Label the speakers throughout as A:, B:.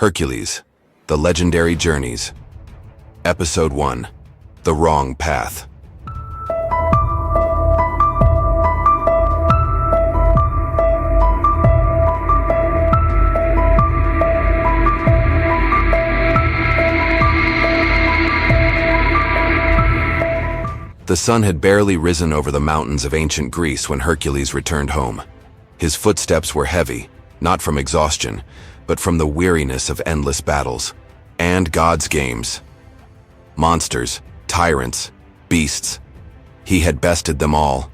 A: Hercules, The Legendary Journeys. Episode 1, The Wrong Path. The sun had barely risen over the mountains of ancient Greece when Hercules returned home. His footsteps were heavy, not from exhaustion, but from the weariness of endless battles and God's games. Monsters, tyrants, beasts. He had bested them all.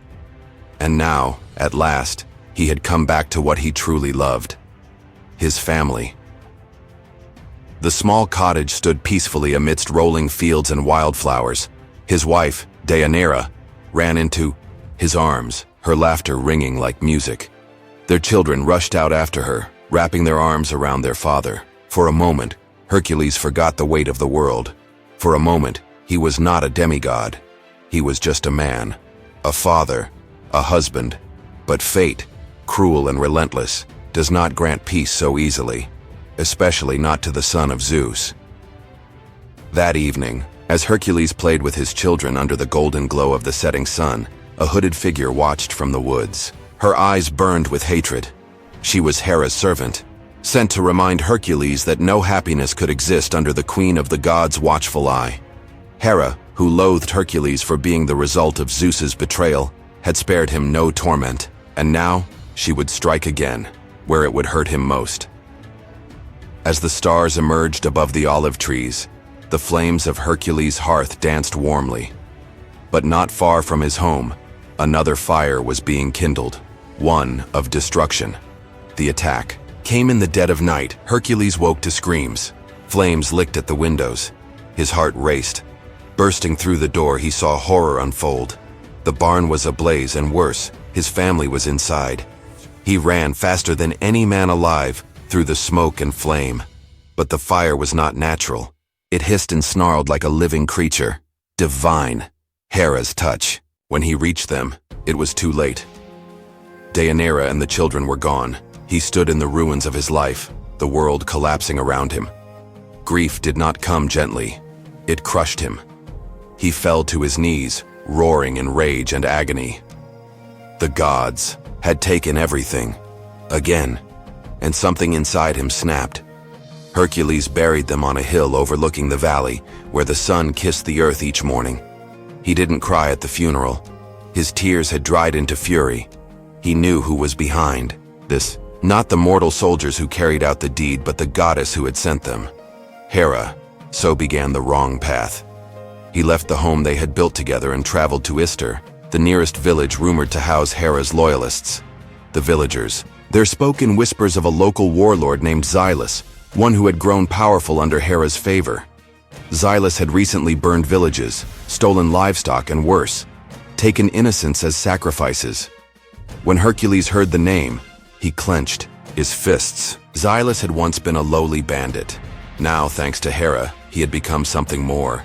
A: And now, at last, he had come back to what he truly loved: his family. The small cottage stood peacefully amidst rolling fields and wildflowers. His wife, Deianira, ran into his arms, her laughter ringing like music. Their children rushed out after her, wrapping their arms around their father. For a moment, Hercules forgot the weight of the world. For a moment, he was not a demigod. He was just a man, a father, a husband. But fate, cruel and relentless, does not grant peace so easily, especially not to the son of Zeus. That evening, as Hercules played with his children under the golden glow of the setting sun, a hooded figure watched from the woods. Her eyes burned with hatred. She was Hera's servant, sent to remind Hercules that no happiness could exist under the queen of the gods' watchful eye. Hera, who loathed Hercules for being the result of Zeus's betrayal, had spared him no torment, and now she would strike again, where it would hurt him most. As the stars emerged above the olive trees, the flames of Hercules' hearth danced warmly. But not far from his home, another fire was being kindled, one of destruction. The attack came in the dead of night. Hercules woke to screams. Flames licked at the windows. His heart raced. Bursting through the door, he saw horror unfold. The barn was ablaze, and worse, his family was inside. He ran faster than any man alive through the smoke and flame. But the fire was not natural. It hissed and snarled like a living creature. Divine. Hera's touch. When he reached them, it was too late. Deianira and the children were gone. He stood in the ruins of his life, the world collapsing around him. Grief did not come gently. It crushed him. He fell to his knees, roaring in rage and agony. The gods had taken everything, again, and something inside him snapped. Hercules buried them on a hill overlooking the valley, where the sun kissed the earth each morning. He didn't cry at the funeral. His tears had dried into fury. He knew who was behind this. Not the mortal soldiers who carried out the deed, but the goddess who had sent them. Hera. So began the wrong path. He left the home they had built together and traveled to Istar, the nearest village rumored to house Hera's loyalists. The villagers. There spoke in whispers of a local warlord named Xylus, one who had grown powerful under Hera's favor. Xylus had recently burned villages, stolen livestock, and worse, taken innocents as sacrifices. When Hercules heard the name, he clenched his fists. Xylus had once been a lowly bandit. Now, thanks to Hera, he had become something more.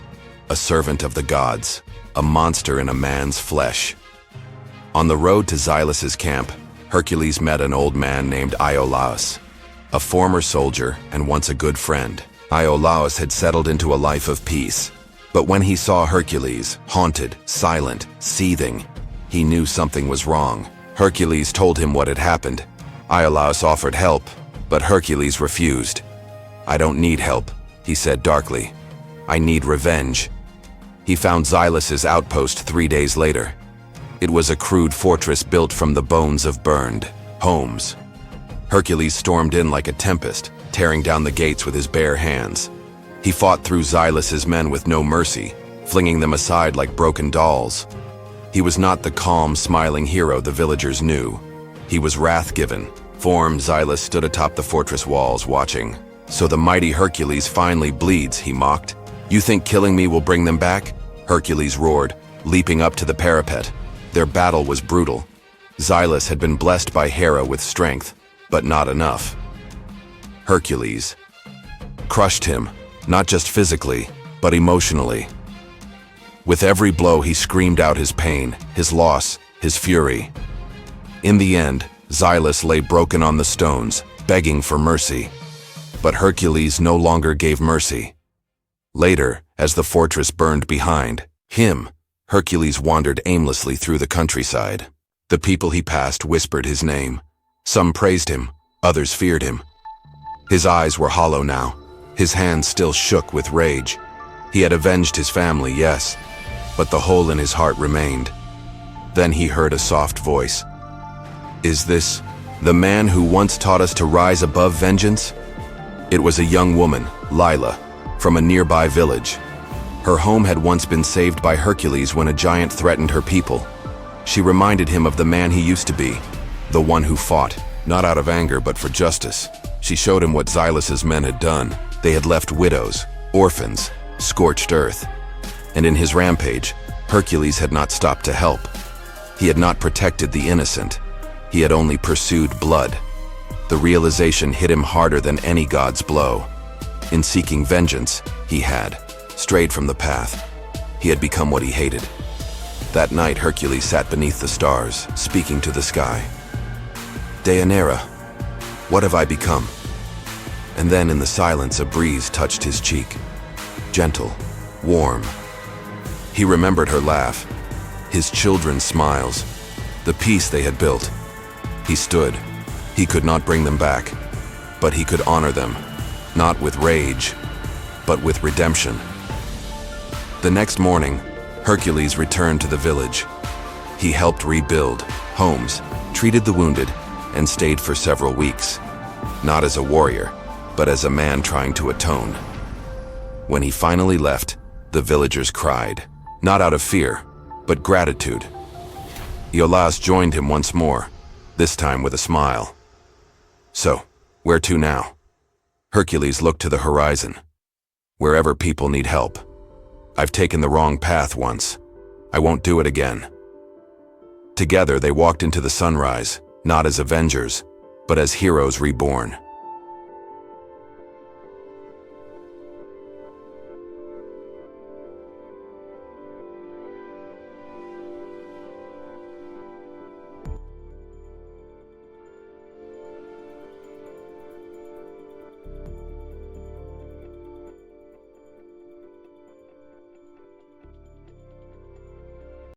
A: A servant of the gods, a monster in a man's flesh. On the road to Xylus's camp, Hercules met an old man named Iolaus, a former soldier and once a good friend. Iolaus had settled into a life of peace. But when he saw Hercules, haunted, silent, seething, he knew something was wrong. Hercules told him what had happened. Iolaus offered help, but Hercules refused. "I don't need help," he said darkly. "I need revenge." He found Xylus's outpost 3 days later. It was a crude fortress built from the bones of burned homes. Hercules stormed in like a tempest, tearing down the gates with his bare hands. He fought through Xylus's men with no mercy, flinging them aside like broken dolls. He was not the calm, smiling hero the villagers knew. He was wrath-given. Xylus stood atop the fortress walls, watching. "So the mighty Hercules finally bleeds," he mocked. "You think killing me will bring them back?" Hercules roared, leaping up to the parapet. Their battle was brutal. Xylus had been blessed by Hera with strength, but not enough. Hercules crushed him, not just physically, but emotionally. With every blow, he screamed out his pain, his loss, his fury. In the end, Xylus lay broken on the stones, begging for mercy. But Hercules no longer gave mercy. Later, as the fortress burned behind him, Hercules wandered aimlessly through the countryside. The people he passed whispered his name. Some praised him, others feared him. His eyes were hollow now. His hands still shook with rage. He had avenged his family, yes, but the hole in his heart remained. Then he heard a soft voice. "Is this the man who once taught us to rise above vengeance?" It was a young woman, Lila, from a nearby village. Her home had once been saved by Hercules when a giant threatened her people. She reminded him of the man he used to be, the one who fought, not out of anger but for justice. She showed him what Xylus's men had done. They had left widows, orphans, scorched earth. And in his rampage, Hercules had not stopped to help. He had not protected the innocent. He had only pursued blood. The realization hit him harder than any god's blow. In seeking vengeance, he had strayed from the path. He had become what he hated. That night, Hercules sat beneath the stars, speaking to the sky. "Deianira, what have I become?" And then in the silence, a breeze touched his cheek. Gentle, warm. He remembered her laugh, his children's smiles, the peace they had built. He stood. He could not bring them back, but he could honor them, not with rage, but with redemption. The next morning, Hercules returned to the village. He helped rebuild homes, treated the wounded, and stayed for several weeks, not as a warrior, but as a man trying to atone. When he finally left, the villagers cried, not out of fear, but gratitude. Iolaus joined him once more, this time with a smile. "So, where to now?" Hercules looked to the horizon. "Wherever people need help. I've taken the wrong path once. I won't do it again." Together they walked into the sunrise, not as avengers, but as heroes reborn.